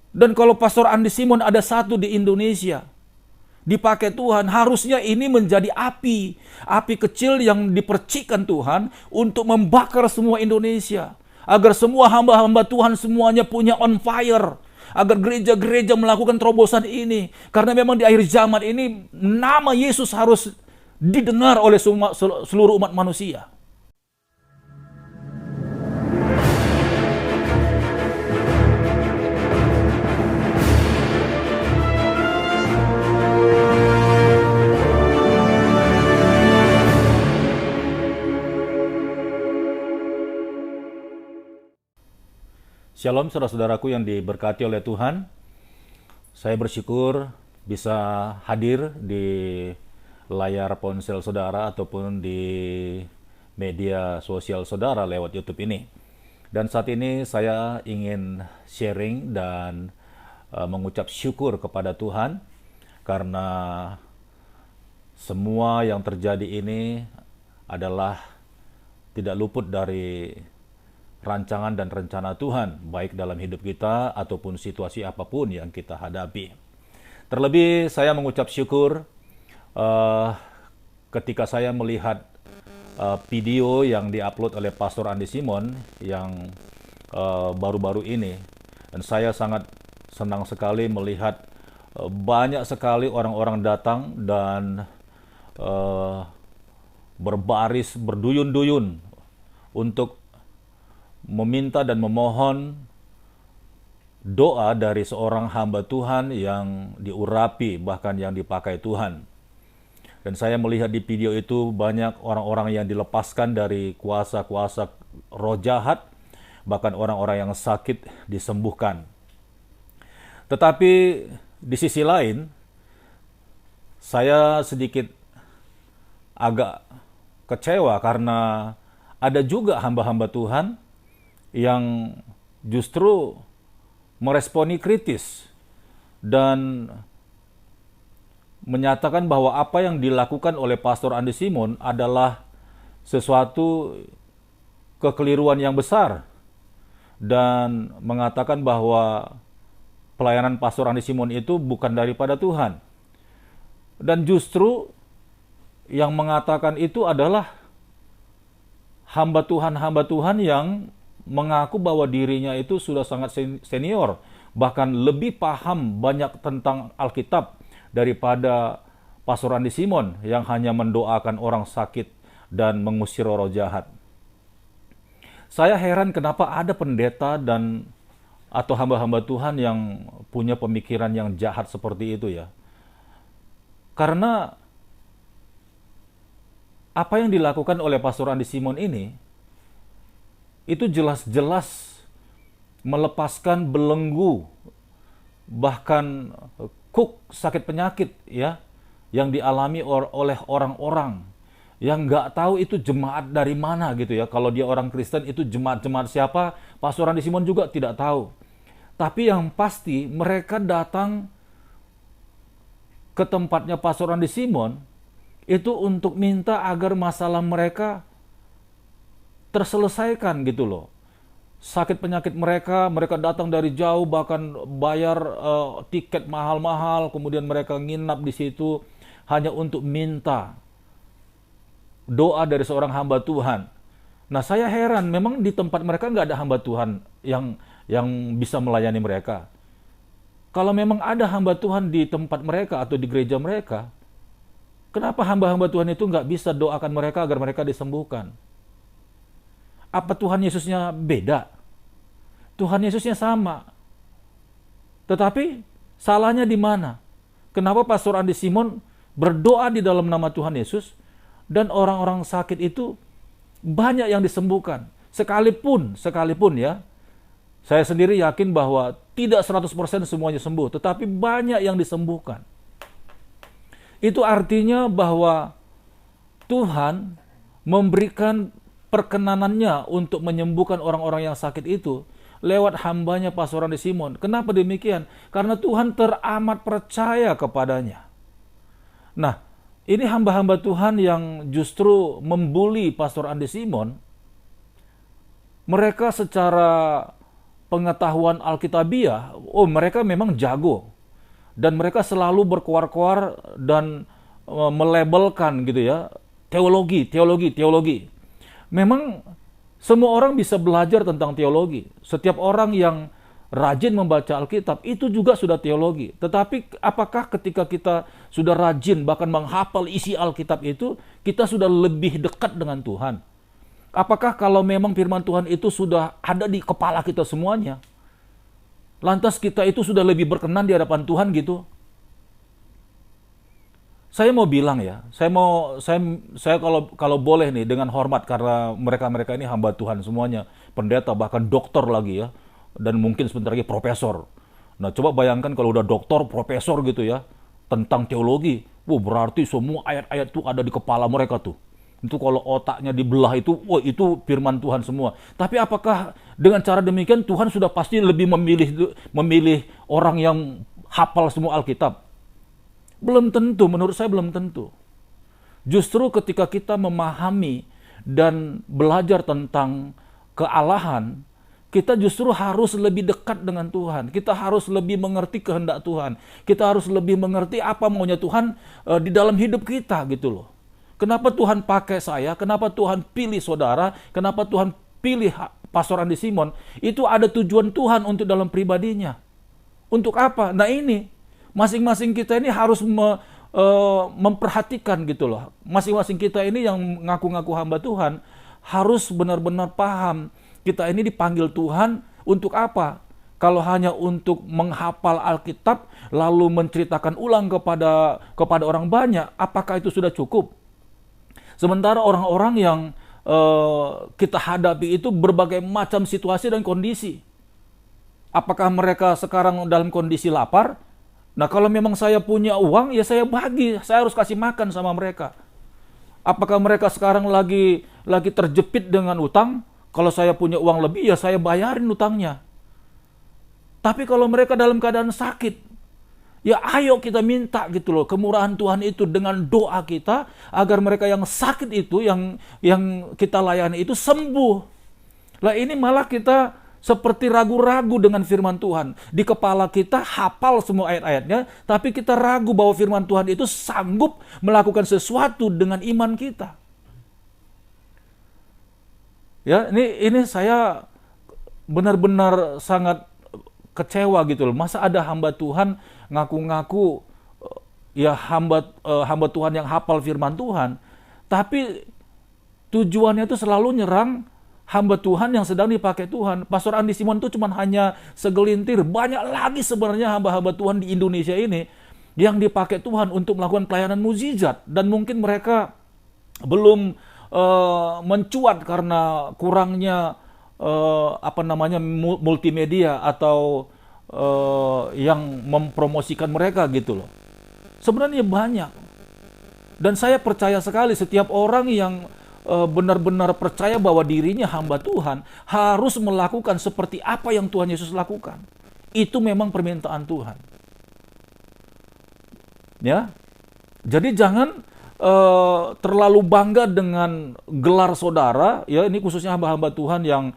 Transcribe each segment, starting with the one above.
Dan kalau Pastor Andi Simon ada satu di Indonesia, dipakai Tuhan, harusnya ini menjadi api. Api kecil yang dipercikan Tuhan untuk membakar semua Indonesia. Agar semua hamba-hamba Tuhan semuanya punya on fire. Agar gereja-gereja melakukan terobosan ini. Karena memang di akhir zaman ini, nama Yesus harus didengar oleh seluruh umat manusia. Shalom saudara-saudaraku yang diberkati oleh Tuhan. Saya bersyukur bisa hadir di layar ponsel saudara ataupun di media sosial saudara lewat YouTube ini. Dan saat ini saya ingin sharing dan mengucap syukur kepada Tuhan karena semua yang terjadi ini adalah tidak luput dari rancangan dan rencana Tuhan, baik dalam hidup kita ataupun situasi apapun yang kita hadapi. Terlebih saya mengucap syukur ketika saya melihat video yang diupload oleh Pastor Andi Simon yang baru-baru ini. Dan saya sangat senang sekali melihat banyak sekali orang-orang datang dan berbaris, berduyun-duyun untuk meminta dan memohon doa dari seorang hamba Tuhan yang diurapi, bahkan yang dipakai Tuhan. Dan saya melihat di video itu banyak orang-orang yang dilepaskan dari kuasa-kuasa roh jahat, bahkan orang-orang yang sakit disembuhkan. Tetapi di sisi lain, saya sedikit agak kecewa karena ada juga hamba-hamba Tuhan yang justru meresponi kritis dan menyatakan bahwa apa yang dilakukan oleh Pastor Andi Simon adalah sesuatu kekeliruan yang besar dan mengatakan bahwa pelayanan Pastor Andi Simon itu bukan daripada Tuhan. Dan justru yang mengatakan itu adalah hamba Tuhan yang mengaku bahwa dirinya itu sudah sangat senior, bahkan lebih paham banyak tentang Alkitab daripada Pastor Andi Simon yang hanya mendoakan orang sakit dan mengusir roh jahat. Saya heran kenapa ada pendeta dan atau hamba-hamba Tuhan yang punya pemikiran yang jahat seperti itu ya. Karena apa yang dilakukan oleh Pastor Andi Simon ini itu jelas-jelas melepaskan belenggu, bahkan kuk sakit penyakit ya, yang dialami oleh orang-orang yang nggak tahu itu jemaat dari mana gitu ya. Kalau dia orang Kristen itu jemaat-jemaat siapa, Pastor Andi Simon juga tidak tahu. Tapi yang pasti mereka datang ke tempatnya Pastor Andi Simon itu untuk minta agar masalah mereka terselesaikan gitu loh. Sakit penyakit mereka datang dari jauh, bahkan bayar tiket mahal-mahal, kemudian mereka nginap di situ hanya untuk minta doa dari seorang hamba Tuhan. Nah saya heran, memang di tempat mereka nggak ada hamba Tuhan yang bisa melayani mereka. Kalau memang ada hamba Tuhan di tempat mereka atau di gereja mereka, kenapa hamba-hamba Tuhan itu nggak bisa doakan mereka agar mereka disembuhkan? Apa Tuhan Yesusnya beda? Tuhan Yesusnya sama. Tetapi salahnya di mana? Kenapa Pastor Andi Simon berdoa di dalam nama Tuhan Yesus dan orang-orang sakit itu banyak yang disembuhkan? Sekalipun ya, saya sendiri yakin bahwa tidak 100% semuanya sembuh, tetapi banyak yang disembuhkan. Itu artinya bahwa Tuhan memberikan perkenanannya untuk menyembuhkan orang-orang yang sakit itu lewat hambanya Pastor Andi Simon. Kenapa demikian? Karena Tuhan teramat percaya kepadanya. Nah, ini hamba-hamba Tuhan yang justru membuli Pastor Andi Simon. Mereka secara pengetahuan Alkitabiah, mereka memang jago. Dan mereka selalu berkoar-koar dan melabelkan gitu ya, teologi. Memang semua orang bisa belajar tentang teologi. Setiap orang yang rajin membaca Alkitab itu juga sudah teologi. Tetapi apakah ketika kita sudah rajin bahkan menghafal isi Alkitab itu, kita sudah lebih dekat dengan Tuhan? Apakah kalau memang firman Tuhan itu sudah ada di kepala kita semuanya, lantas kita itu sudah lebih berkenan di hadapan Tuhan gitu? Saya mau bilang ya, saya kalau boleh nih dengan hormat, karena mereka ini hamba Tuhan semuanya, pendeta bahkan dokter lagi ya, dan mungkin sebentar lagi profesor. Nah, coba bayangkan kalau udah dokter, profesor gitu ya, tentang teologi. Berarti semua ayat-ayat itu ada di kepala mereka tuh. Itu kalau otaknya dibelah itu, itu firman Tuhan semua. Tapi apakah dengan cara demikian Tuhan sudah pasti lebih memilih orang yang hafal semua Alkitab? Belum tentu, menurut saya belum tentu. Justru ketika kita memahami dan belajar tentang kealahan, kita justru harus lebih dekat dengan Tuhan. Kita harus lebih mengerti kehendak Tuhan. Kita harus lebih mengerti apa maunya Tuhan di dalam hidup kita gitu loh. Kenapa Tuhan pakai saya? Kenapa Tuhan pilih saudara? Kenapa Tuhan pilih Pastor Andi Simon? Itu ada tujuan Tuhan untuk dalam pribadinya. Untuk apa? Nah ini, masing-masing kita ini harus memperhatikan gitu loh. Masing-masing kita ini yang ngaku-ngaku hamba Tuhan harus benar-benar paham kita ini dipanggil Tuhan untuk apa? Kalau hanya untuk menghafal Alkitab lalu menceritakan ulang kepada orang banyak, apakah itu sudah cukup? Sementara orang-orang yang kita hadapi itu berbagai macam situasi dan kondisi. Apakah mereka sekarang dalam kondisi lapar? Nah, kalau memang saya punya uang, ya saya bagi. Saya harus kasih makan sama mereka. Apakah mereka sekarang lagi terjepit dengan utang? Kalau saya punya uang lebih, ya saya bayarin utangnya. Tapi kalau mereka dalam keadaan sakit, ya ayo kita minta gitu loh, kemurahan Tuhan itu dengan doa kita, agar mereka yang sakit itu, yang kita layani itu sembuh. Lah ini malah kita seperti ragu-ragu dengan firman Tuhan. Di kepala kita hafal semua ayat-ayatnya, tapi kita ragu bahwa firman Tuhan itu sanggup melakukan sesuatu dengan iman kita. Ya, ini saya benar-benar sangat kecewa gitu loh. Masa ada hamba Tuhan ngaku-ngaku ya hamba Tuhan yang hafal firman Tuhan, tapi tujuannya itu selalu nyerang hamba Tuhan yang sedang dipakai Tuhan. Pastor Andi Simon itu cuma hanya segelintir. Banyak lagi sebenarnya hamba-hamba Tuhan di Indonesia ini yang dipakai Tuhan untuk melakukan pelayanan mukjizat, dan mungkin mereka belum mencuat karena kurangnya multimedia atau yang mempromosikan mereka gitu loh. Sebenarnya banyak. Dan saya percaya sekali setiap orang yang benar-benar percaya bahwa dirinya hamba Tuhan harus melakukan seperti apa yang Tuhan Yesus lakukan. Itu memang permintaan Tuhan. Ya. Jadi jangan terlalu bangga dengan gelar saudara, ya, ini khususnya hamba-hamba Tuhan yang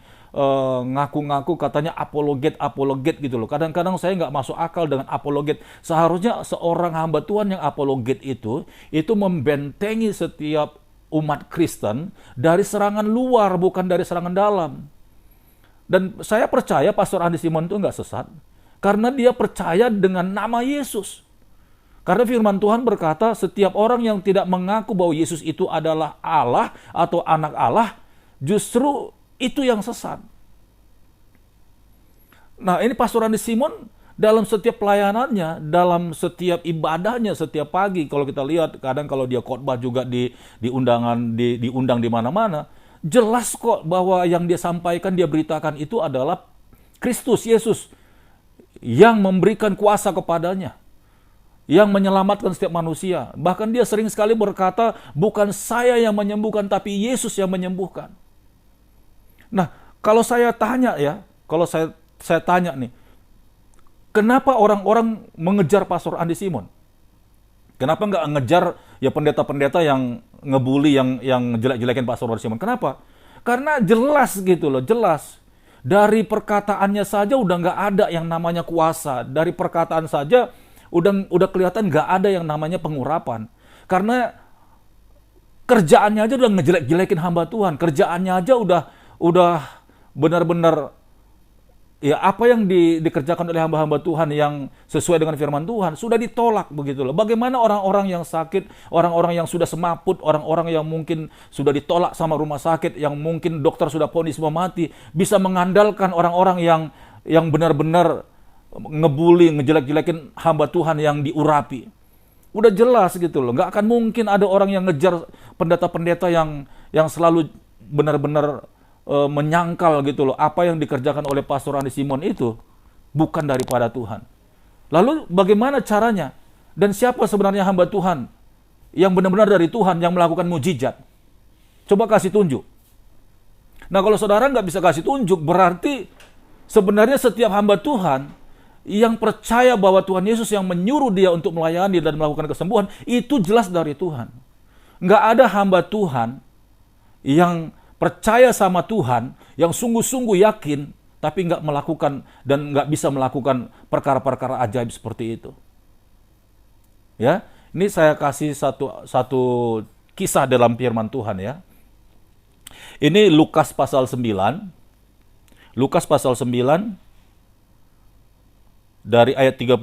ngaku-ngaku katanya apologet gitu loh. Kadang-kadang saya nggak masuk akal dengan apologet. Seharusnya seorang hamba Tuhan yang apologet itu membentengi setiap umat Kristen dari serangan luar, bukan dari serangan dalam. Dan saya percaya Pastor Andi Simon itu nggak sesat, karena dia percaya dengan nama Yesus. Karena firman Tuhan berkata, setiap orang yang tidak mengaku bahwa Yesus itu adalah Allah atau anak Allah, justru itu yang sesat. Nah, ini Pastor Andi Simon dalam setiap pelayanannya, dalam setiap ibadahnya, setiap pagi, kalau kita lihat, kadang kalau dia khotbah juga diundang di mana-mana, jelas kok bahwa yang dia sampaikan, dia beritakan itu adalah Kristus Yesus yang memberikan kuasa kepadanya, yang menyelamatkan setiap manusia. Bahkan dia sering sekali berkata, bukan saya yang menyembuhkan, tapi Yesus yang menyembuhkan. Nah, kalau saya tanya ya, saya tanya nih, kenapa orang-orang mengejar Pastor Andi Simon? Kenapa nggak ngejar ya pendeta-pendeta yang ngebully, yang jelek-jelekin Pastor Andi Simon? Kenapa? Karena jelas gitu loh, jelas. Dari perkataannya saja udah nggak ada yang namanya kuasa. Dari perkataan saja udah kelihatan nggak ada yang namanya pengurapan. Karena kerjaannya aja udah ngejelek-jelekin hamba Tuhan. Kerjaannya aja udah benar-benar, ya apa yang dikerjakan oleh hamba-hamba Tuhan yang sesuai dengan firman Tuhan sudah ditolak begitu loh. Bagaimana orang-orang yang sakit, orang-orang yang sudah semaput, orang-orang yang mungkin sudah ditolak sama rumah sakit, yang mungkin dokter sudah vonis mau mati, bisa mengandalkan orang-orang yang benar-benar ngebully, ngejelek-jelekin hamba Tuhan yang diurapi. Udah jelas gitu loh. Nggak akan mungkin ada orang yang ngejar pendeta-pendeta yang selalu benar-benar menyangkal gitu loh, apa yang dikerjakan oleh Pastor Andi Simon itu bukan daripada Tuhan. Lalu bagaimana caranya? Dan siapa sebenarnya hamba Tuhan yang benar-benar dari Tuhan yang melakukan mujizat? Coba kasih tunjuk. Nah, kalau saudara nggak bisa kasih tunjuk, berarti sebenarnya setiap hamba Tuhan yang percaya bahwa Tuhan Yesus yang menyuruh dia untuk melayani dan melakukan kesembuhan, itu jelas dari Tuhan. Nggak ada hamba Tuhan yang percaya sama Tuhan, yang sungguh-sungguh yakin, tapi nggak melakukan dan nggak bisa melakukan perkara-perkara ajaib seperti itu. Ya, ini saya kasih satu kisah dalam firman Tuhan ya. Ini Lukas pasal 9. Lukas pasal 9 dari ayat 37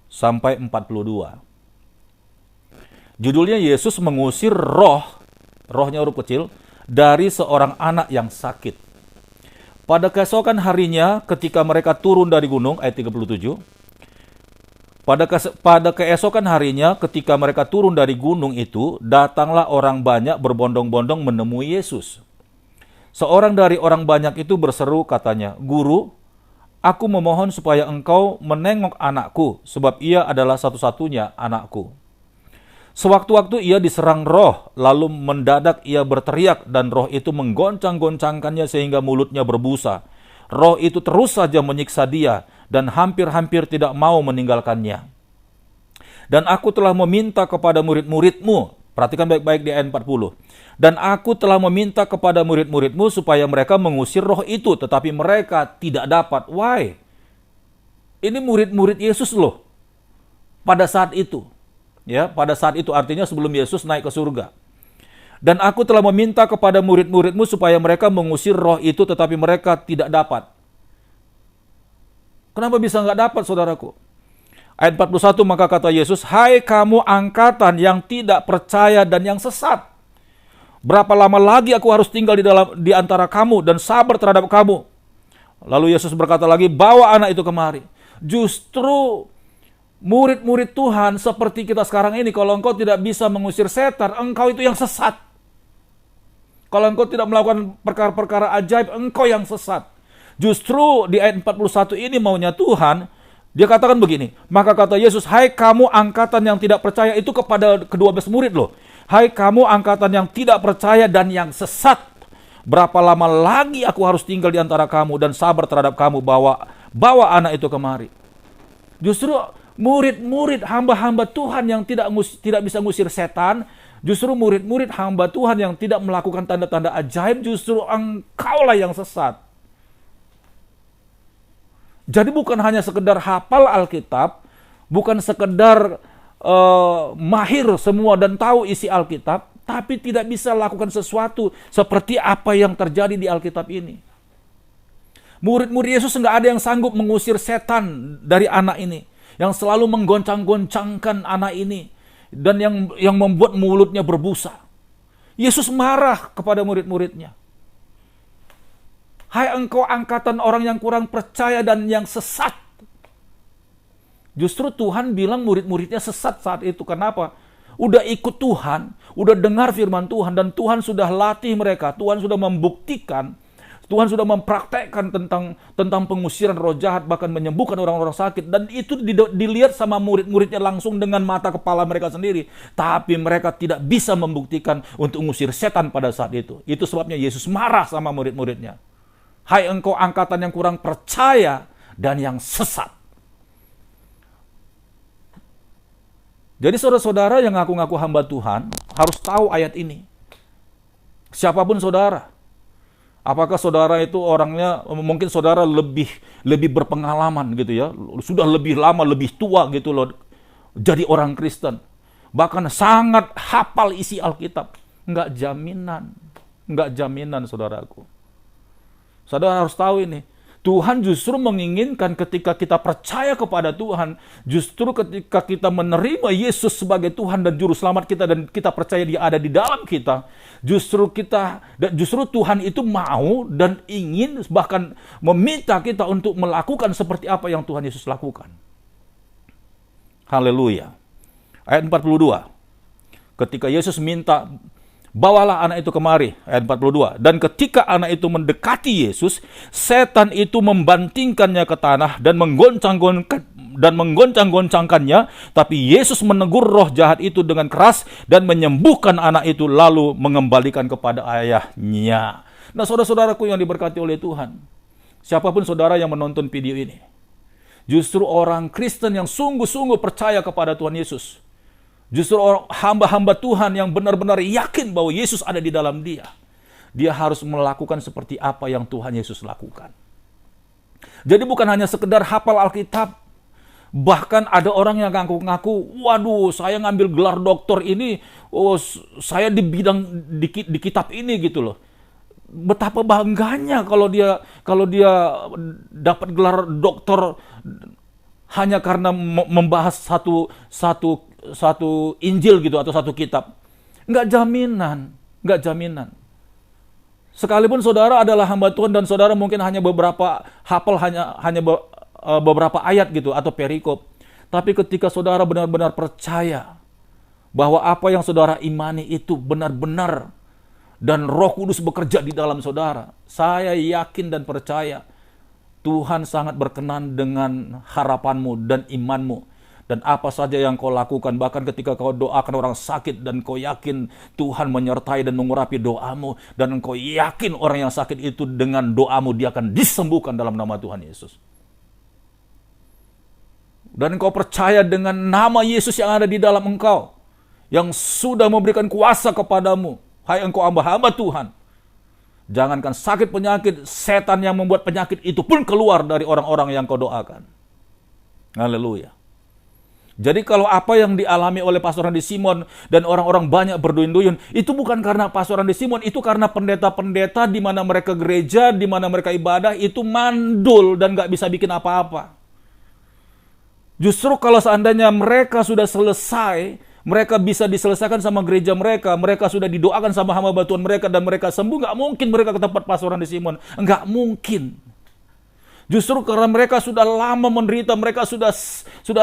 sampai 42. Judulnya Yesus mengusir rohnya huruf kecil, dari seorang anak yang sakit. Pada keesokan harinya ketika mereka turun dari gunung, ayat 37. Pada keesokan harinya ketika mereka turun dari gunung itu, datanglah orang banyak berbondong-bondong menemui Yesus. Seorang dari orang banyak itu berseru katanya, "Guru, aku memohon supaya engkau menengok anakku, sebab ia adalah satu-satunya anakku. Sewaktu-waktu ia diserang roh, lalu mendadak ia berteriak dan roh itu menggoncang-goncangkannya sehingga mulutnya berbusa. Roh itu terus saja menyiksa dia dan hampir-hampir tidak mau meninggalkannya. Dan aku telah meminta kepada murid-muridmu," perhatikan baik-baik di ayat 40. "Dan aku telah meminta kepada murid-muridmu supaya mereka mengusir roh itu, tetapi mereka tidak dapat." Why? Ini murid-murid Yesus loh. Pada saat itu. Ya, pada saat itu artinya sebelum Yesus naik ke surga. "Dan aku telah meminta kepada murid-muridmu supaya mereka mengusir roh itu, tetapi mereka tidak dapat." Kenapa bisa nggak dapat, saudaraku? Ayat 41, maka kata Yesus, "Hai kamu angkatan yang tidak percaya dan yang sesat. Berapa lama lagi aku harus tinggal di antara kamu dan sabar terhadap kamu?" Lalu Yesus berkata lagi, "Bawa anak itu kemari." Justru murid-murid Tuhan seperti kita sekarang ini, kalau engkau tidak bisa mengusir setan, engkau itu yang sesat. Kalau engkau tidak melakukan perkara-perkara ajaib, engkau yang sesat. Justru di ayat 41 ini maunya Tuhan, dia katakan begini, maka kata Yesus, "Hai kamu angkatan yang tidak percaya," itu kepada ke-12 murid loh. "Hai kamu angkatan yang tidak percaya dan yang sesat. Berapa lama lagi aku harus tinggal di antara kamu dan sabar terhadap kamu, bawa anak itu kemari." Justru murid-murid hamba-hamba Tuhan yang tidak bisa ngusir setan, justru murid-murid hamba Tuhan yang tidak melakukan tanda-tanda ajaib, justru engkaulah yang sesat. Jadi bukan hanya sekedar hafal Alkitab, bukan sekedar mahir semua dan tahu isi Alkitab, tapi tidak bisa lakukan sesuatu seperti apa yang terjadi di Alkitab ini. Murid-murid Yesus nggak ada yang sanggup mengusir setan dari anak ini, yang selalu menggoncang-goncangkan anak ini, dan yang membuat mulutnya berbusa. Yesus marah kepada murid-muridnya. "Hai engkau angkatan orang yang kurang percaya dan yang sesat." Justru Tuhan bilang murid-muridnya sesat saat itu. Kenapa? Udah ikut Tuhan, udah dengar firman Tuhan, dan Tuhan sudah latih mereka, Tuhan sudah membuktikan, Tuhan sudah mempraktekkan tentang pengusiran roh jahat, bahkan menyembuhkan orang-orang sakit. Dan itu dilihat sama murid-muridnya langsung dengan mata kepala mereka sendiri. Tapi mereka tidak bisa membuktikan untuk mengusir setan pada saat itu. Itu sebabnya Yesus marah sama murid-muridnya. "Hai engkau angkatan yang kurang percaya dan yang sesat." Jadi saudara-saudara yang ngaku-ngaku hamba Tuhan harus tahu ayat ini. Siapapun saudara, Apakah saudara itu orangnya, mungkin saudara lebih lebih berpengalaman gitu ya, sudah lebih lama, lebih tua gitu loh, jadi orang Kristen. Bahkan sangat hafal isi Alkitab. Enggak jaminan saudaraku. Saudara harus tahu ini. Tuhan justru menginginkan ketika kita percaya kepada Tuhan, justru ketika kita menerima Yesus sebagai Tuhan dan Juru Selamat kita, dan kita percaya Dia ada di dalam kita, justru Tuhan itu mau dan ingin, bahkan meminta kita untuk melakukan seperti apa yang Tuhan Yesus lakukan. Haleluya. Ayat 42. Ketika Yesus minta, bawalah anak itu kemari, ayat 42. Dan ketika anak itu mendekati Yesus, setan itu membantingkannya ke tanah dan menggoncang-goncangkannya. Tapi Yesus menegur roh jahat itu dengan keras dan menyembuhkan anak itu, lalu mengembalikan kepada ayahnya. Nah, saudara-saudaraku yang diberkati oleh Tuhan, siapapun saudara yang menonton video ini, justru orang Kristen yang sungguh-sungguh percaya kepada Tuhan Yesus, justru hamba-hamba Tuhan yang benar-benar yakin bahwa Yesus ada di dalam dia harus melakukan seperti apa yang Tuhan Yesus lakukan. Jadi bukan hanya sekedar hafal Alkitab. Bahkan ada orang yang ngaku-ngaku, waduh, saya ngambil gelar doktor ini, saya di bidang di kitab ini gitu loh. Betapa bangganya kalau dia dapat gelar doktor hanya karena membahas satu Injil gitu atau satu kitab. Enggak jaminan. Sekalipun saudara adalah hamba Tuhan dan saudara mungkin hanya beberapa ayat gitu atau perikop. Tapi ketika saudara benar-benar percaya bahwa apa yang saudara imani itu benar-benar dan Roh Kudus bekerja di dalam saudara, saya yakin dan percaya Tuhan sangat berkenan dengan harapanmu dan imanmu. Dan apa saja yang kau lakukan, bahkan ketika kau doakan orang sakit dan kau yakin Tuhan menyertai dan mengurapi doamu, dan kau yakin orang yang sakit itu dengan doamu dia akan disembuhkan dalam nama Tuhan Yesus. Dan kau percaya dengan nama Yesus yang ada di dalam engkau, yang sudah memberikan kuasa kepadamu, hai engkau hamba-hamba Tuhan. Jangankan sakit penyakit, setan yang membuat penyakit itu pun keluar dari orang-orang yang kau doakan. Haleluya. Jadi kalau apa yang dialami oleh Pastor Randy Simon dan orang-orang banyak berduyun-duyun, itu bukan karena Pastor Randy Simon, itu karena pendeta-pendeta di mana mereka gereja, di mana mereka ibadah, itu mandul dan gak bisa bikin apa-apa. Justru kalau seandainya mereka sudah selesai, mereka bisa diselesaikan sama gereja mereka sudah didoakan sama hamba Tuhan mereka, dan mereka sembuh, gak mungkin mereka ke tempat Pastor Randy Simon. Gak mungkin. Justru karena mereka sudah lama menderita, mereka sudah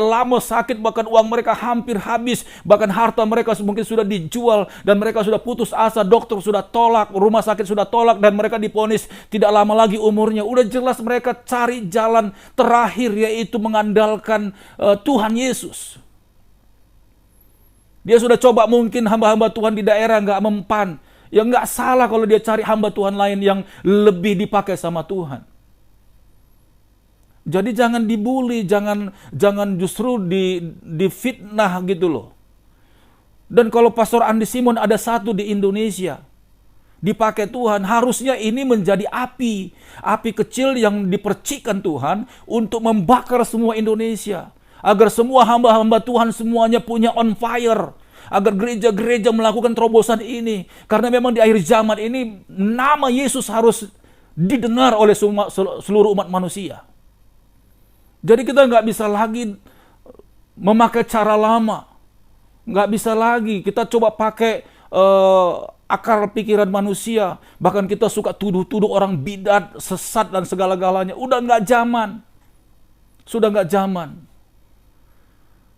lama sakit, bahkan uang mereka hampir habis, bahkan harta mereka mungkin sudah dijual, dan mereka sudah putus asa, dokter sudah tolak, rumah sakit sudah tolak, dan mereka divonis tidak lama lagi umurnya. Udah jelas mereka cari jalan terakhir, yaitu mengandalkan Tuhan Yesus. Dia sudah coba mungkin hamba-hamba Tuhan di daerah nggak mempan. Ya nggak salah kalau dia cari hamba Tuhan lain yang lebih dipakai sama Tuhan. Jadi jangan dibully, jangan justru difitnah gitu loh. Dan kalau Pastor Andi Simon ada satu di Indonesia, dipakai Tuhan, harusnya ini menjadi api kecil yang dipercikan Tuhan untuk membakar semua Indonesia. Agar semua hamba-hamba Tuhan semuanya punya on fire. Agar gereja-gereja melakukan terobosan ini. Karena memang di akhir zaman ini, nama Yesus harus didengar oleh seluruh umat manusia. Jadi kita nggak bisa lagi memakai cara lama. Nggak bisa lagi kita coba pakai akal pikiran manusia. Bahkan kita suka tuduh-tuduh orang bidat, sesat, dan segala-galanya. Udah nggak zaman. Sudah nggak zaman.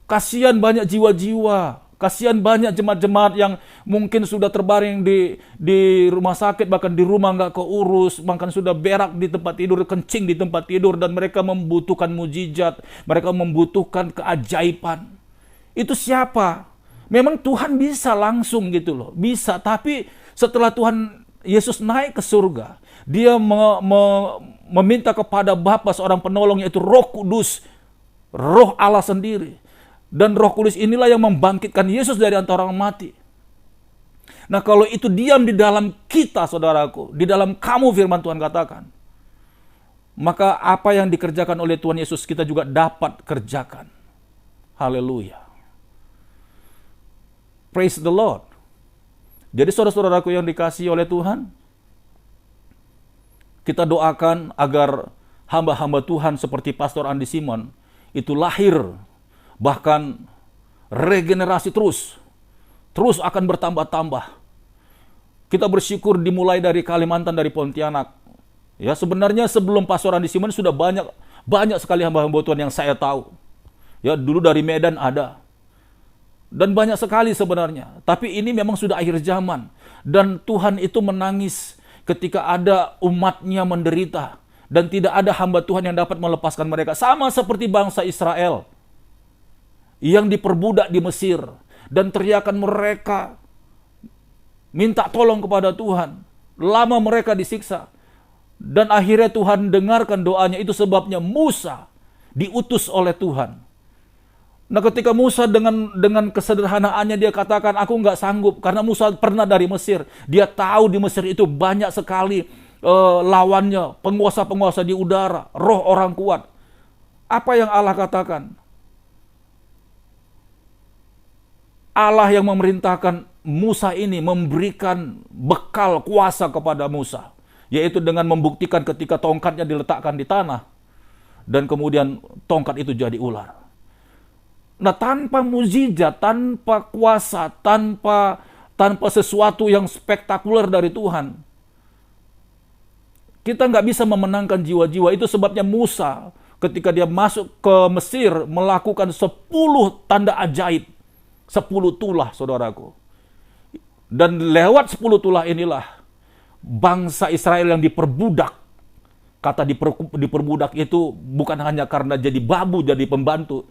Kasihan banyak jiwa-jiwa. Kasihan banyak jemaat-jemaat yang mungkin sudah terbaring di rumah sakit, bahkan di rumah nggak keurus, bahkan sudah berak di tempat tidur, kencing di tempat tidur, dan mereka membutuhkan mujizat, mereka membutuhkan keajaiban. Itu siapa? Memang Tuhan bisa langsung gitu loh, bisa. Tapi setelah Tuhan Yesus naik ke surga, dia meminta kepada Bapa seorang penolong, yaitu Roh Kudus, Roh Allah sendiri. Dan Roh Kudus inilah yang membangkitkan Yesus dari antara orang mati. Nah, kalau itu diam di dalam kita, saudaraku, di dalam kamu firman Tuhan katakan, maka apa yang dikerjakan oleh Tuhan Yesus kita juga dapat kerjakan. Haleluya. Praise the Lord. Jadi saudara-saudaraku yang dikasihi oleh Tuhan, kita doakan agar hamba-hamba Tuhan seperti Pastor Andi Simon itu lahir, bahkan regenerasi terus akan bertambah-tambah. Kita bersyukur dimulai dari Kalimantan, dari Pontianak. Ya, sebenarnya sebelum Pastor Andi Simon sudah banyak sekali hamba-hamba Tuhan yang saya tahu. Ya, dulu dari Medan ada. Dan banyak sekali sebenarnya. Tapi ini memang sudah akhir zaman. Dan Tuhan itu menangis ketika ada umatnya menderita. Dan tidak ada hamba Tuhan yang dapat melepaskan mereka. Sama seperti bangsa Israel yang diperbudak di Mesir. Dan teriakan mereka minta tolong kepada Tuhan. Lama mereka disiksa. Dan akhirnya Tuhan dengarkan doanya. Itu sebabnya Musa diutus oleh Tuhan. Nah, ketika Musa dengan kesederhanaannya dia katakan, aku nggak sanggup. Karena Musa pernah dari Mesir. Dia tahu di Mesir itu banyak sekali lawannya. Penguasa-penguasa di udara. Roh orang kuat. Apa yang Allah katakan? Allah yang memerintahkan Musa ini memberikan bekal kuasa kepada Musa. Yaitu dengan membuktikan ketika tongkatnya diletakkan di tanah. Dan kemudian tongkat itu jadi ular. Nah, tanpa mukjizat, tanpa kuasa, tanpa sesuatu yang spektakuler dari Tuhan, kita nggak bisa memenangkan jiwa-jiwa. Itu sebabnya Musa ketika dia masuk ke Mesir melakukan 10 tanda ajaib. 10 tulah, saudaraku. Dan lewat 10 tulah inilah bangsa Israel yang diperbudak. Kata diperbudak itu bukan hanya karena jadi babu, jadi pembantu.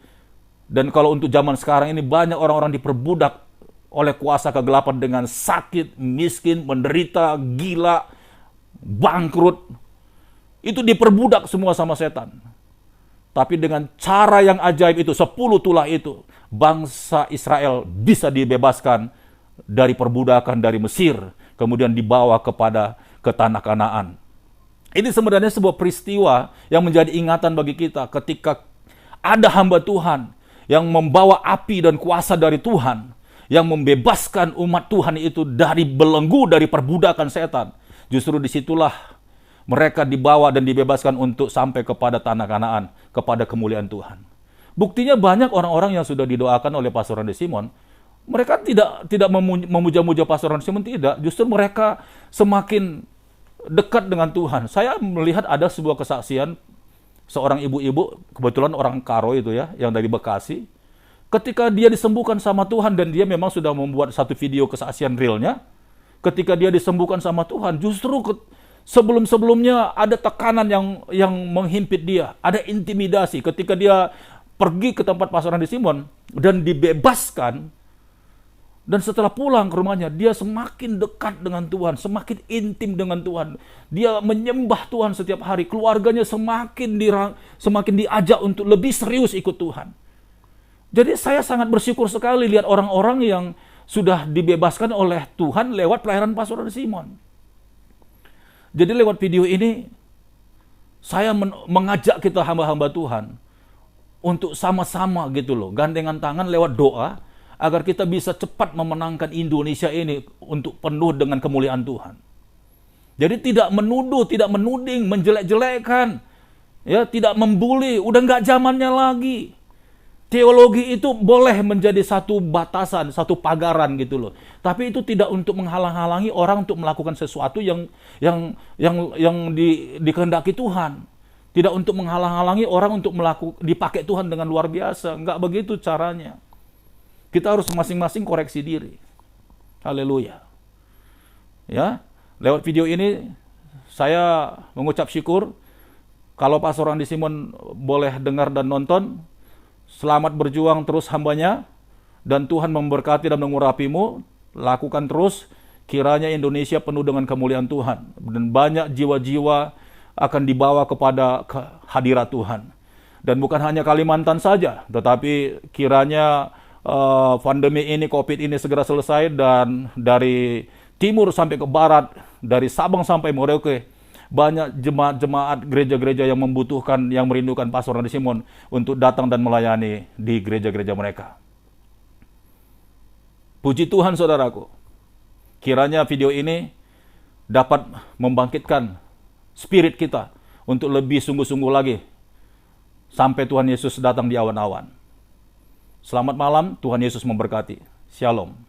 Dan kalau untuk zaman sekarang ini banyak orang-orang diperbudak oleh kuasa kegelapan dengan sakit, miskin, menderita, gila, bangkrut. Itu diperbudak semua sama setan. Tapi dengan cara yang ajaib itu, 10 tulah itu, bangsa Israel bisa dibebaskan dari perbudakan dari Mesir, kemudian dibawa ke tanah Kanaan. Ini sebenarnya sebuah peristiwa yang menjadi ingatan bagi kita ketika ada hamba Tuhan yang membawa api dan kuasa dari Tuhan, yang membebaskan umat Tuhan itu dari belenggu, dari perbudakan setan. Justru disitulah mereka dibawa dan dibebaskan untuk sampai kepada tanah Kanaan, kepada kemuliaan Tuhan. Buktinya banyak orang-orang yang sudah didoakan oleh Pastor Andi Simon, mereka tidak memuja-muja Pastor Andi Simon, tidak. Justru mereka semakin dekat dengan Tuhan. Saya melihat ada sebuah kesaksian seorang ibu-ibu, kebetulan orang Karo itu ya, yang dari Bekasi. Ketika dia disembuhkan sama Tuhan, dan dia memang sudah membuat satu video kesaksian realnya, ketika dia disembuhkan sama Tuhan, justru sebelum-sebelumnya ada tekanan yang menghimpit dia, ada intimidasi. Ketika dia pergi ke tempat Pastor Andi Simon dan dibebaskan, dan setelah pulang ke rumahnya, dia semakin dekat dengan Tuhan, semakin intim dengan Tuhan. Dia menyembah Tuhan setiap hari. Keluarganya semakin diajak untuk lebih serius ikut Tuhan. Jadi saya sangat bersyukur sekali lihat orang-orang yang sudah dibebaskan oleh Tuhan lewat pelayanan Pastor Andi Simon. Jadi lewat video ini, saya mengajak kita hamba-hamba Tuhan untuk sama-sama gitu loh, gandengan tangan lewat doa, agar kita bisa cepat memenangkan Indonesia ini untuk penuh dengan kemuliaan Tuhan. Jadi tidak menuduh, tidak menuding, menjelek-jelekkan, ya, tidak membuli, udah nggak zamannya lagi. Teologi itu boleh menjadi satu batasan, satu pagaran gitu loh. Tapi itu tidak untuk menghalang-halangi orang untuk melakukan sesuatu yang dikehendaki Tuhan. Tidak untuk menghalang-halangi orang untuk dipakai Tuhan dengan luar biasa. Nggak begitu caranya. Kita harus masing-masing koreksi diri. Haleluya. Ya, lewat video ini saya mengucap syukur kalau Pastor Andi Simon boleh dengar dan nonton. Selamat berjuang terus hambanya, dan Tuhan memberkati dan mengurapimu. Lakukan terus, kiranya Indonesia penuh dengan kemuliaan Tuhan, dan banyak jiwa-jiwa akan dibawa kepada hadirat Tuhan. Dan bukan hanya Kalimantan saja, tetapi kiranya pandemi ini, COVID ini segera selesai, dan dari timur sampai ke barat, dari Sabang sampai Merauke, banyak jemaat-jemaat gereja-gereja yang membutuhkan, yang merindukan Pastor Nadi Simon untuk datang dan melayani di gereja-gereja mereka. Puji Tuhan saudaraku, kiranya video ini dapat membangkitkan spirit kita untuk lebih sungguh-sungguh lagi sampai Tuhan Yesus datang di awan-awan. Selamat malam, Tuhan Yesus memberkati. Shalom.